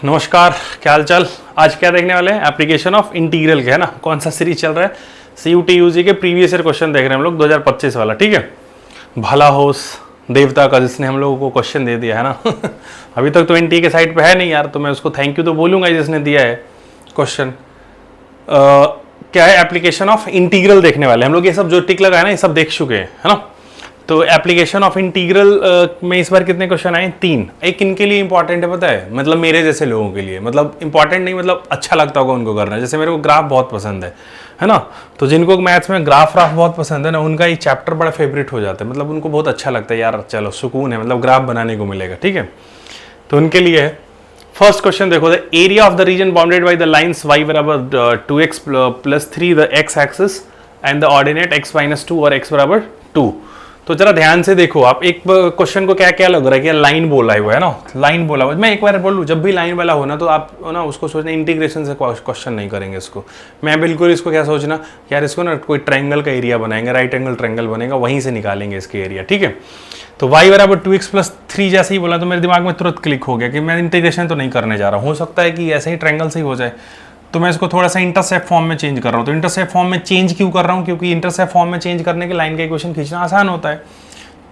नमस्कार, क्या हाल चाल। आज क्या देखने वाले हैं? एप्लीकेशन ऑफ इंटीग्रल के, है ना। कौन सा सीरीज चल रहा है? CUT UG के प्रीवियस ईयर क्वेश्चन देख रहे हैं हम लोग, 2025 वाला। ठीक है, भला हो उस देवता का जिसने हम लोगों को क्वेश्चन दे दिया, है ना। अभी तक तो NT के साइड पे है नहीं यार, तो मैं उसको थैंक यू तो बोलूंगा जिसने दिया है क्वेश्चन। क्या है? एप्लीकेशन ऑफ इंटीग्रल देखने वाले हम लोग। ये सब जो टिक लगा है ना, ये सब देख चुके हैं, है ना। तो एप्लीकेशन ऑफ इंटीग्रल में इस बार कितने क्वेश्चन आए? 3। एक इनके लिए इंपॉर्टेंट है, पता है, मतलब मेरे जैसे लोगों के लिए, मतलब इंपॉर्टेंट नहीं, मतलब अच्छा लगता होगा उनको करना। जैसे मेरे को ग्राफ बहुत पसंद है ना। तो जिनको मैथ्स में ग्राफ बहुत पसंद है ना, उनका ये चैप्टर बड़ा फेवरेट हो जाता है, मतलब उनको बहुत अच्छा लगता है यार, चलो सुकून है, मतलब ग्राफ बनाने को मिलेगा। ठीक है, तो उनके लिए है। फर्स्ट क्वेश्चन देखो, the area of the reason bounded by the lines y बराबर 2x + 3 the x axis and the ordinate x - 2 और x बराबर 2। तो जरा ध्यान से देखो आप, एक क्वेश्चन को क्या क्या लग रहा है कि लाइन बोला है वो, है ना, लाइन बोला हुआ। मैं एक बार बोलूँ, जब भी लाइन वाला हो ना, तो आप ना उसको सोचना इंटीग्रेशन से क्वेश्चन नहीं करेंगे इसको। मैं बिल्कुल इसको क्या सोचना यार, इसको ना कोई ट्रायंगल का एरिया बनाएंगे, राइट एंगल ट्रायंगल बनेगा, वहीं से निकालेंगे इसके एरिया। ठीक है, तो y बराबर 2x + 3 जैसे ही बोला तो मेरे दिमाग में तुरंत क्लिक हो गया कि मैं इंटीग्रेशन तो नहीं करने जा रहा हूँ। हो सकता है कि ऐसे ही ट्रायंगल से ही हो जाए, तो मैं इसको थोड़ा सा इंटरसेप्ट फॉर्म में चेंज कर रहा हूँ। तो इंटरसेप्ट फॉर्म में चेंज क्यों कर रहा हूँ? क्योंकि इंटरसेप्ट फॉर्म में चेंज करने के लाइन का इक्वेशन खींचना आसान होता है।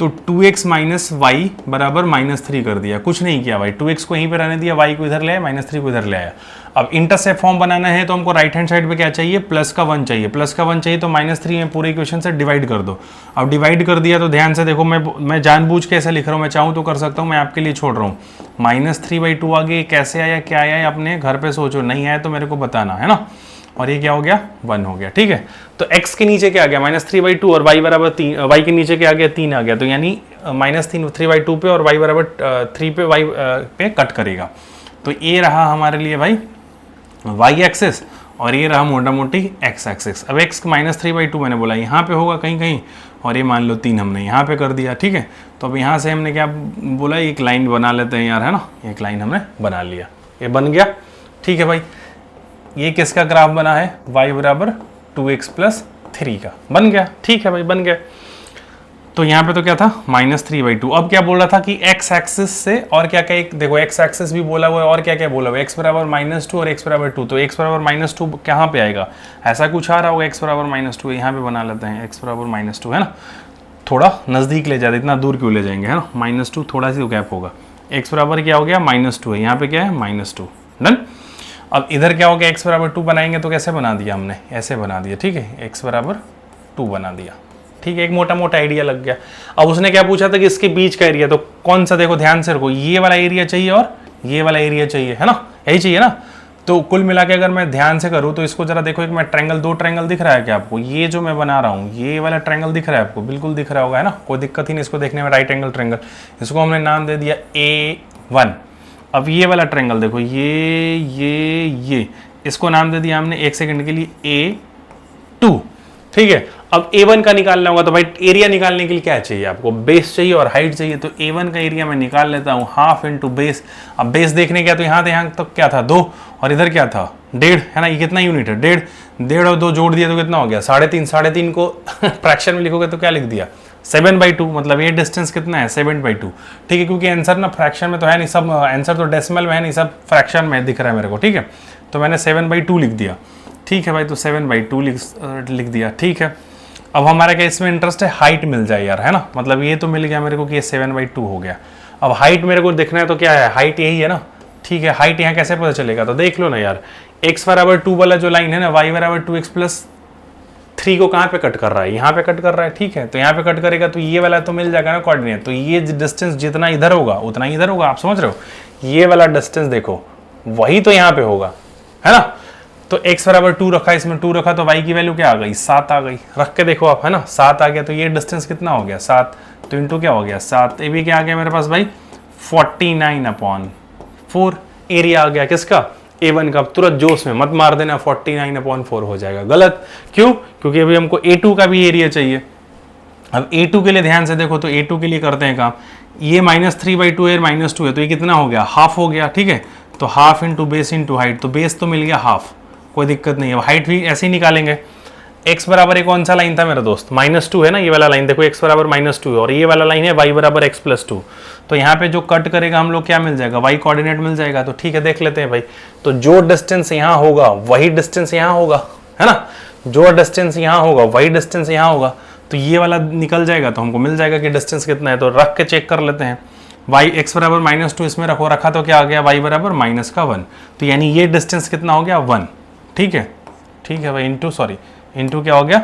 तो 2x - y बराबर -3 कर दिया, कुछ नहीं किया भाई, 2x को यहीं पे रहने दिया, y को इधर ले आया, -3 को इधर ले आया। अब इंटरसेप्ट फॉर्म बनाना है तो हमको राइट हैंड साइड पे क्या चाहिए? प्लस का 1 चाहिए, प्लस का 1 चाहिए, तो -3 में पूरे इक्वेशन से डिवाइड कर दो। अब डिवाइड कर दिया तो ध्यान से देखो, मैं जानबूझ के ऐसा लिख रहा हूँ, मैं चाहूँ तो कर सकता हूँ, मैं आपके लिए छोड़ रहा हूँ। -3/2 आगे कैसे आया, क्या आया, अपने घर पे सोचो, नहीं आया तो मेरे को बताना, है ना। और ये क्या हो गया? 1 हो गया। ठीक है, तो x के नीचे क्या आ गया? -3/2 और y बराबर 3, y के नीचे क्या आ गया? 3 आ गया। तो यानी -3 3/2 पे और y बराबर 3 पे y पे कट करेगा। तो ये रहा हमारे लिए भाई y एक्सिस, और ये रहा मोटा मोटी x एक्सिस। अब x -3/2 मैंने बोला यहाँ पे होगा कहीं कहीं, और ये मान लो 3 हमने यहाँ पे कर दिया। ठीक है, तो अब यहाँ से हमने क्या बोला, एक लाइन बना लेते हैं यार, है ना। एक लाइन हमने बना लिया, ये बन गया। ठीक है भाई, ये किसका ग्राफ बना है? y बराबर 2x + 3 का बन गया। ठीक है भाई, बन गया। तो यहाँ पे तो क्या था? -3/2। अब क्या बोल रहा था कि x एक्सिस से और क्या क्या, देखो x एक्सिस भी बोला हुआ है और क्या क्या बोला हुआ है, x बराबर -2 और x बराबर 2। तो x बराबर -2 कहाँ पे आएगा? ऐसा कुछ आ रहा होगा, x बराबर -2, यहाँ पे बना लेते हैं, x बराबर -2, है ना। थोड़ा नज़दीक ले जाते, इतना दूर क्यों ले जाएंगे, है ना। -2 थोड़ा सी गैप होगा, x बराबर क्या हो गया? -2 है, यहाँ पे क्या है? -2। डन। अब इधर क्या हो गया? x बराबर 2 बनाएंगे तो कैसे बना दिया हमने? ऐसे बना दिया। ठीक है, x बराबर 2 बना दिया। ठीक है, एक मोटा मोटा आइडिया लग गया। अब उसने क्या पूछा था कि इसके बीच का एरिया, तो कौन सा? देखो ध्यान से रखो, ये वाला एरिया चाहिए और ये वाला एरिया चाहिए, है ना, यही चाहिए ना। तो कुल मिला के अगर मैं ध्यान से करूँ तो इसको जरा देखो, एक मैं ट्रायंगल, 2 ट्रायंगल दिख रहा है क्या आपको? ये जो मैं बना रहा हूँ, ये वाला ट्रायंगल दिख रहा है आपको? बिल्कुल दिख रहा होगा, है ना, कोई दिक्कत ही नहीं इसको देखने में, राइट एंगल ट्रायंगल। इसको हमने नाम दे दिया A1। अब ये वाला ट्रायंगल देखो, ये इसको नाम दे दिया हमने, एक सेकंड के लिए, A2। ठीक है, अब A1 का निकालना होगा, तो भाई एरिया निकालने के लिए क्या चाहिए आपको? बेस चाहिए और हाइट चाहिए। तो A1 का एरिया मैं निकाल लेता हूँ, हाफ इंटू बेस। अब बेस देखने क्या, तो यहाँ तक क्या था? 2, और इधर क्या था? 1.5, है ना। ये कितना यूनिट है? 1.5 और 2 जोड़ दिया तो कितना हो गया? 3.5। 3.5 को फ्रैक्शन में लिखोगे तो क्या लिख दिया? 7/2। मतलब ये डिस्टेंस कितना है? 7/2। ठीक है, क्योंकि आंसर ना फ्रैक्शन में तो है नहीं, सब आंसर तो डेसिमल में है नहीं, सब फ्रैक्शन में दिख रहा है मेरे को। ठीक है, तो मैंने 7/2 लिख दिया। ठीक है भाई, तो 7/2 लिख दिया। ठीक है, अब हमारा क्या इसमें इंटरेस्ट है? हाइट मिल जाए यार, है ना। मतलब ये तो मिल गया मेरे को कि ये 7/2 हो गया। अब हाइट मेरे को देखना है, तो क्या है? हाइट यही है ना। ठीक है, हाइट यहाँ कैसे पता चलेगा? तो देख लो ना यार, x बराबर 2 वाला जो लाइन है ना, y बराबर 2x + 3 को कहाँ पे कट कर रहा है? यहाँ पे कट कर रहा है। ठीक है, तो यहाँ पे कट करेगा तो ये वाला तो मिल जाएगा ना कोऑर्डिनेट। तो ये डिस्टेंस जितना इधर होगा उतना ही इधर होगा, आप समझ रहे हो। ये वाला डिस्टेंस देखो, वही तो यहाँ पे होगा, है ना। तो x बराबर 2 रखा, इसमें 2 रखा, तो y की वैल्यू क्या आ गई? 7 आ गई। रख के देखो आप, है ना, 7 आ गया। तो ये डिस्टेंस कितना हो गया? 7। तो इंटू क्या हो गया? 7। ये भी क्या आ गया मेरे पास भाई? 49/4 एरिया आ गया। किसका? A1 का। तुरंत जोश में मत मार देना, 49/4 हो जाएगा। गलत। क्यों? क्योंकि अभी हमको A2 का भी एरिया चाहिए। अब A2 के लिए ध्यान से देखो, तो A2 के लिए करते हैं काम। ये -3/2 है, -2 है, तो ये कितना हो गया? हाफ हो गया। ठीक है, तो half into base into height, तो बेस तो मिल गया हाफ, कोई दिक्कत नहीं है। हाइट भी ऐसे ही निकालेंगे। x बराबर कौन सा लाइन था मेरा दोस्त, -2 है ना ये वाला लाइन, देखो x बराबर -2 है और ये वाला लाइन है y बराबर x+2। तो यहाँ पे जो कट करेगा हम लोग क्या मिल जाएगा, y कोऑर्डिनेट मिल जाएगा। तो ठीक है देख लेते हैं भाई, तो जो डिस्टेंस यहाँ होगा वही डिस्टेंस यहाँ होगा, है ना, जो डिस्टेंस यहाँ होगा वही डिस्टेंस यहाँ होगा। तो ये वाला निकल जाएगा तो हमको मिल जाएगा कि डिस्टेंस कितना है। तो रख के चेक कर लेते हैं, y x बराबर -2 इसमें रखा तो क्या आ गया, y बराबर -1। तो यानी ये डिस्टेंस कितना हो गया 1, ठीक है भाई, इंटू क्या हो गया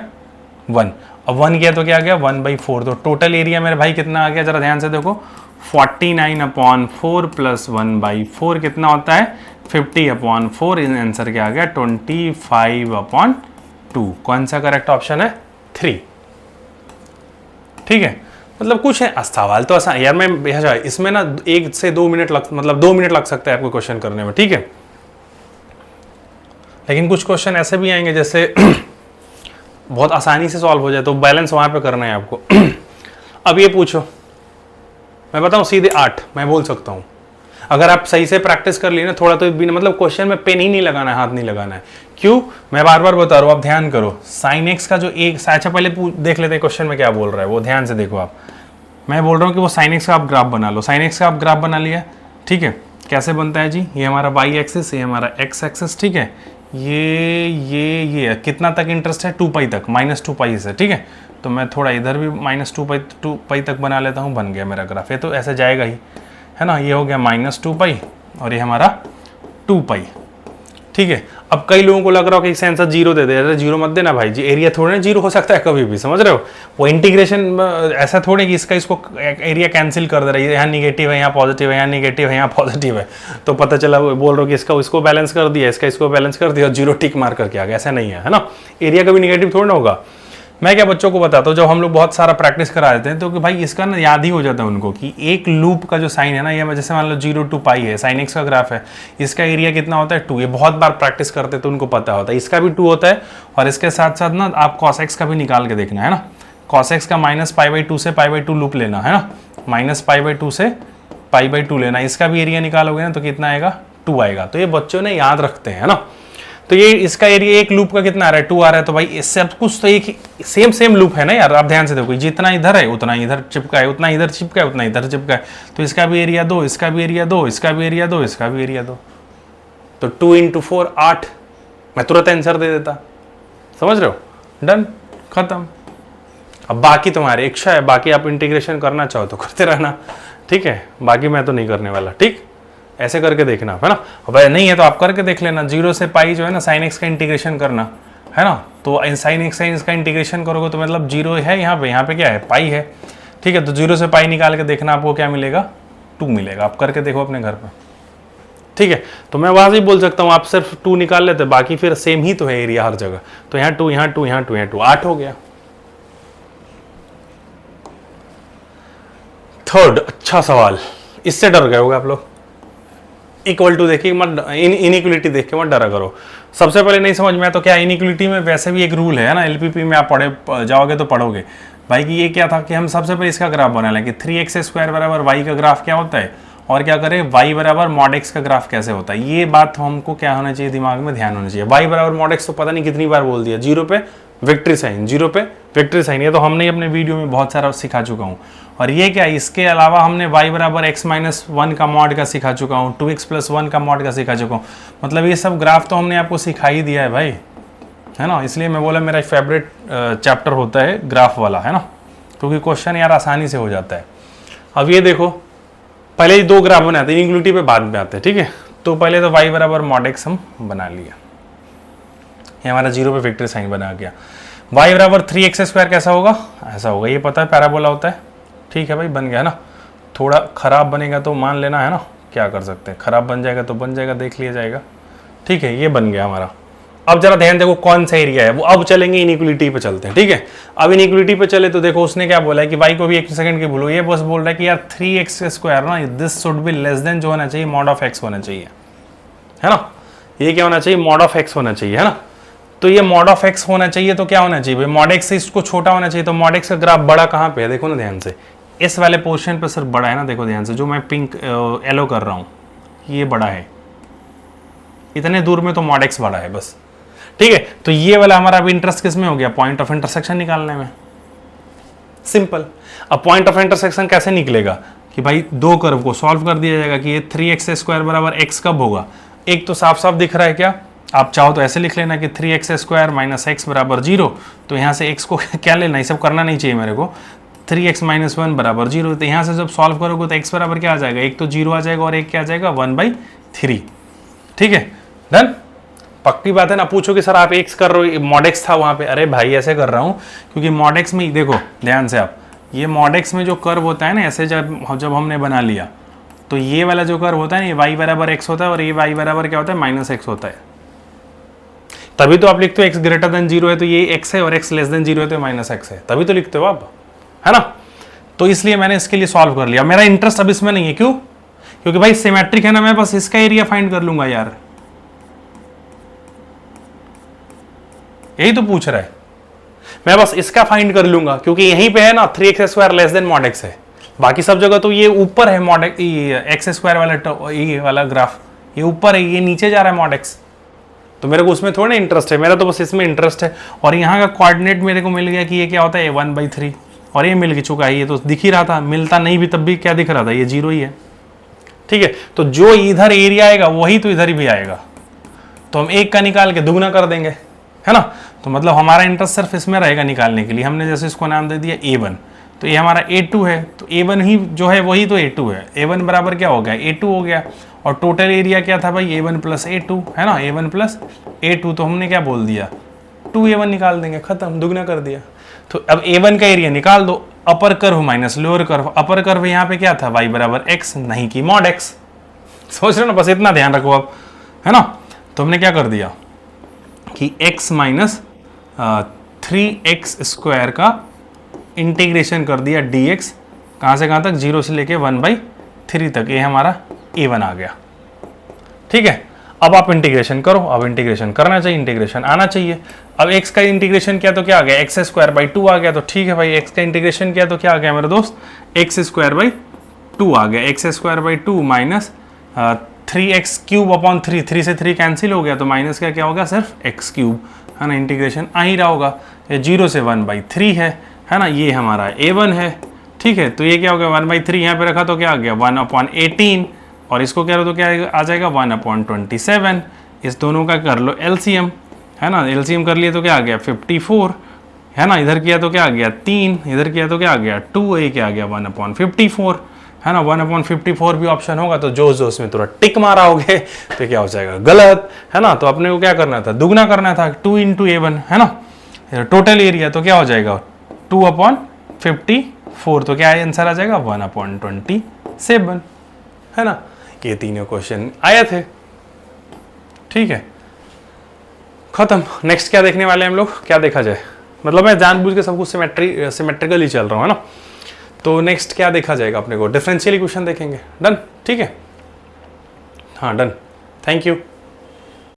1। अब 1 किया तो क्या आ गया 1/4। तो टोटल एरिया मेरे भाई कितना आ गया, जरा ध्यान से देखो, 49/4 + 1/4 कितना होता है 50/4। आंसर क्या आ गया 25/2। कौन सा करेक्ट ऑप्शन है 3, ठीक है। मतलब कुछ है सवाल तो आसान यार, मैं इसमें ना 1 से 2 मिनट मतलब 2 मिनट लग सकता है आपको क्वेश्चन करने में, ठीक है। लेकिन कुछ क्वेश्चन ऐसे भी आएंगे जैसे बहुत आसानी से सॉल्व हो जाए, तो बैलेंस वहां पे करना है आपको। अब ये पूछो, मैं बताऊं सीधे 8 मैं बोल सकता हूं, अगर आप सही से प्रैक्टिस कर ली ना थोड़ा, तो मतलब क्वेश्चन में पेन ही नहीं लगाना है, हाथ नहीं लगाना है। क्यों, मैं बार बार बता रहा हूं, आप ध्यान करो। sin x का जो एक, अच्छा पहले देख लेते हैं क्वेश्चन में क्या बोल रहा है, वो ध्यान से देखो आप। मैं बोल रहा हूं कि वो sin x का आप ग्राफ बना लो। sin x का आप ग्राफ बना लिया, ठीक है। कैसे बनता है जी, ये हमारा y एक्सिस, ये हमारा x एक्सिस, ठीक है। ये कितना तक इंटरेस्ट है 2π तक, -2π से, ठीक है। तो मैं थोड़ा इधर भी -2π तक बना लेता हूँ, बन गया मेरा ग्राफ। ये तो ऐसे जाएगा ही, है ना। ये हो गया -2π और ये हमारा 2π, ठीक है। अब कई लोगों को लग रहा हो कि इसका आंसर 0 दे दे, अरे 0 मत देना भाई जी, एरिया थोड़ा ना 0 हो सकता है कभी भी, समझ रहे हो। वो इंटीग्रेशन ऐसा थोड़े कि इसको एरिया कैंसिल कर दे रही है, यहाँ निगेटिव है, यहाँ पॉजिटिव है, यहाँ निगेटिव है, यहाँ पॉजिटिव है, तो पता चला बोल रहे हो कि इसको बैलेंस कर दिया, इसको बैलेंस कर दिया और 0 टिक मार करके आ गया, ऐसा नहीं है ना। एरिया कभी निगेटिव थोड़ा ना होगा। मैं क्या बच्चों को बताता हूँ, जब हम लोग बहुत सारा प्रैक्टिस करा देते हैं तो कि भाई इसका ना याद ही हो जाता है उनको कि एक लूप का जो साइन है ना, ये जैसे मान लो 0 to π है, sin x का ग्राफ है, इसका एरिया कितना होता है 2। ये बहुत बार प्रैक्टिस करते तो उनको पता होता है, इसका भी 2 होता है। और इसके साथ साथ ना आप cos x का भी निकाल के देखना है ना, cos x का -π/2 से π/2 लूप लेना है ना, -π/2 से π/2 लेना, इसका भी एरिया निकालोगे ना तो कितना आएगा 2 आएगा। तो ये बच्चों ने याद रखते हैं ना। तो ये इसका एरिया एक लूप का कितना आ रहा है 2 आ रहा है, तो भाई इससे अब कुछ तो एक सेम लूप है ना यार, आप ध्यान से देखो, जितना इधर है उतना इधर चिपका है, उतना इधर चिपका है, उतना इधर चिपका है। तो इसका भी एरिया 2, इसका भी एरिया 2, इसका भी एरिया 2, इसका भी एरिया 2। तो 2 × 4 8, मैं तुरंत आंसर दे देता, समझ रहे हो, डन, खत्म। अब बाकी तुम्हारी इच्छा है, बाकी आप इंटीग्रेशन करना चाहो तो करते रहना, ठीक है, बाकी मैं तो नहीं करने वाला, ठीक। ऐसे करके देखना है ना, अब नहीं है तो आप करके देख लेना। 0 से π जो है ना sin x का इंटीग्रेशन करना है ना, तो sin x का इंटीग्रेशन करोगे तो मतलब 0 है यहाँ पे क्या है पाई है, ठीक है। तो 0 से π निकाल के देखना, आपको क्या मिलेगा 2 मिलेगा। आप करके देखो अपने घर पर, ठीक है। तो मैं वहां से ही बोल सकता हूँ, आप सिर्फ 2 निकाल लेते, बाकी फिर सेम ही तो है एरिया हर जगह। तो यहाँ 2, यहाँ 2, यहाँ 2, यहाँ 2, 8 हो गया। थर्ड, अच्छा सवाल, इससे डर गए होगे आप लोग। इक्वल टू देखिए मत, इनइक्वलिटी देख के मत डरा करो। सबसे पहले नहीं समझ में आया तो क्या, इनइक्वलिटी में वैसे भी एक रूल है ना, एलपीपी में आप पढ़े जाओगे तो पढ़ोगे भाई कि ये क्या था कि हम सबसे पहले इसका ग्राफ बना लें कि 3x² बराबर y का ग्राफ क्या होता है, और क्या करें y बराबर mod x का ग्राफ कैसे होता है। ये बात हमको क्या होना चाहिए, दिमाग में ध्यान होना चाहिए। y बराबर mod x तो पता नहीं कितनी बार बोल दिया, 0 पे विक्ट्री साइन, 0 पे विक्ट्री साइन, ये तो हमने अपने वीडियो में बहुत सारा सिखा चुका हूँ। और ये क्या, इसके अलावा हमने y बराबर x-1 का मॉड का सिखा चुका हूँ, 2x + 1 का मॉड का सिखा चुका हूँ। मतलब ये सब ग्राफ तो हमने आपको सिखा ही दिया है भाई, है ना। इसलिए मैं बोला मेरा फेवरेट चैप्टर होता है ग्राफ वाला, है ना, क्योंकि क्वेश्चन यार आसानी से हो जाता है। अब ये देखो, पहले ही 2 ग्राफ बनाते हैं, इनइक्वलिटी पे बाद में आते हैं, ठीक है। तो पहले तो y बराबर mod x हम बना लिया, ये हमारा 0 पे विक्ट्री साइन बना गया। y बराबर 3x² कैसा होगा, ऐसा होगा, ये पता है पैराबोला होता है, ठीक है भाई, बन गया ना। थोड़ा खराब बनेगा तो मान लेना, है ना, क्या कर सकते हैं, खराब बन जाएगा तो बन जाएगा, देख लिया जाएगा, ठीक है। ये बन गया हमारा। अब जरा ध्यान देखो कौन सा एरिया है वो। अब चलेंगे इनइक्वलिटी पे चलते हैं, ठीक है। अब इनइक्वलिटी पे चले तो देखो उसने क्या बोला है कि y को भी 1 सेकंड की भूलो, ये बस बोल रहा है कि यार 3x² ना, this should be less than जो होना चाहिए mod of x होना चाहिए, है ना। ये क्या होना चाहिए, mod of x होना चाहिए, है ना। तो ये mod of x होना चाहिए तो क्या होना चाहिए, mod x से इसको छोटा होना चाहिए। तो mod x का ग्राफ बड़ा कहाँ पे है, देखो ना ध्यान से, इस वाले पोर्शन पे सिर्फ बड़ा है ना, देखो ध्यान से, जो मैं पिंक येलो कर रहा हूँ ये बड़ा है, इतने दूर में तो mod x बड़ा है बस, ठीक है। तो ये वाला हमारा अभी इंटरेस्ट किस में हो गया, पॉइंट ऑफ इंटरसेक्शन निकालने में। सिंपल। अब पॉइंट ऑफ इंटरसेक्शन कैसे निकलेगा कि भाई दो कर्व को सॉल्व कर दिया जाएगा कि ये 3x² बराबर x कब होगा। एक तो साफ साफ दिख रहा है क्या, आप चाहो तो ऐसे लिख लेना कि 3x² माइनस x बराबर 0। तो यहाँ से x को क्या लेना, ये सब करना नहीं चाहिए मेरे को। 3x माइनस 1 बराबर 0, तो यहाँ से जब सॉल्व करोगे तो x बराबर क्या आ जाएगा, एक तो 0 आ जाएगा और एक क्या आ जाएगा 1/3। ठीक है, डन। पक्की बात है ना। पूछो कि सर आप x कर रहे हो, मॉड x था वहाँ पे। अरे भाई ऐसे कर रहा हूँ क्योंकि मॉड x में देखो ध्यान से आप, ये मॉड x में जो कर्व होता है ना, ऐसे जब हमने बना लिया तो ये वाला जो कर्व होता है ना, ये y बराबर x होता है और ये y बराबर क्या होता है -x होता है। तभी तो आप लिखते हो x ग्रेटर देन 0 है तो ये x है और x लेस देन 0 है तो -x है, तभी तो लिखते हो आप, है ना। तो इसलिए मैंने इसके लिए सॉल्व कर लिया। मेरा इंटरेस्ट अब इसमें नहीं है, क्यों, क्योंकि भाई सिमेट्रिक है ना, मैं बस इसका एरिया फाइंड कर लूंगा यार, यही तो पूछ रहा है। मैं बस इसका फाइंड कर लूंगा क्योंकि यहीं पे है ना 3x² less than mod x है। बाकी सब जगह तो ये ऊपर है मॉड x² वाला, ये वाला ग्राफ ये ऊपर है, ये नीचे जा रहा है मॉड x। तो मेरे को उसमें थोड़ा इंटरेस्ट है, मेरा तो बस इसमें इंटरेस्ट है। और यहाँ का कोऑर्डिनेट मेरे को मिल गया कि ये क्या होता है 1/3, और ये मिल चुका है, ये तो दिख ही रहा था। मिलता नहीं भी तब भी क्या दिख रहा था, ये 0 ही है। ठीक है, तो जो इधर एरिया आएगा वही तो इधर भी आएगा, तो हम एक का निकाल के दुगना कर देंगे, है ना। तो मतलब हमारा इंटरेस्ट सिर्फ इसमें रहेगा निकालने के लिए। हमने जैसे इसको नाम दे दिया A1, तो ये हमारा A2 है, तो A1 ही जो है वही तो A2 है। A1 बराबर क्या हो गया, A2 हो गया। और टोटल एरिया क्या था भाई, A1 प्लस A2, है ना, A1 प्लस A2। तो हमने क्या बोल दिया, 2A1 निकाल देंगे, खत्म, दुगना कर दिया। तो अब A1 का एरिया निकाल दो, upper curve minus lower curve. Upper curve यहाँ पे क्या था, y बराबर x, नहीं कि मॉड x। सोच रहे हो ना, बस इतना ध्यान रखो आप, है ना। तो हमने क्या कर दिया कि x माइनस 3x² का इंटीग्रेशन कर दिया dx, कहाँ से कहाँ तक, 0 से लेके 1/3 तक। ये हमारा A1 आ गया। ठीक है, अब आप इंटीग्रेशन करो। अब इंटीग्रेशन करना चाहिए, इंटीग्रेशन आना चाहिए। अब x का इंटीग्रेशन किया तो क्या आ गया, x²/2 आ गया। तो ठीक है भाई, x का इंटीग्रेशन किया तो क्या आ गया मेरे दोस्त, x²/2 आ गया। x²/2 माइनस 3x³ 3 से 3 कैंसिल हो गया, तो माइनस का क्या होगा, सिर्फ x3, है ना। इंटीग्रेशन आ ही रहा होगा, ये 0 से 1/3 है ना। ये हमारा A1 है। ठीक है, तो ये क्या हो गया 1/3 यहाँ पे रखा तो क्या आ गया 1/18, और इसको कह रहे हो तो क्या आ जाएगा 1/27। इस दोनों का कर लो एलसीएम, है ना। एलसीएम कर लिए तो क्या आ गया 54, है ना। इधर किया तो क्या आ गया 3, इधर किया तो क्या आ गया 2, ये क्या आ गया 1/54, है ना। 1/54 भी ऑप्शन होगा तो जोश जोश में थोड़ा टिक मारा होगे तो क्या हो जाएगा, गलत, है ना। तो अपने को क्या करना था, दुगना करना था, 2 × A1, है ना। टोटल एरिया तो क्या हो जाएगा 2/54, तो क्या आंसर आ जाएगा 1/27, है ना। ये तीनों क्वेश्चन आए थे। ठीक है, खत्म। नेक्स्ट क्या देखने वाले हैं हम लोग, क्या देखा जाए, मतलब मैं जानबूझ के सब कुछ सिमेट्रिकल ही चल रहा हूँ, है ना। तो नेक्स्ट क्या देखा जाएगा अपने को, डिफरेंशियल इक्वेशन देखेंगे। डन, ठीक है, हाँ डन, थैंक यू।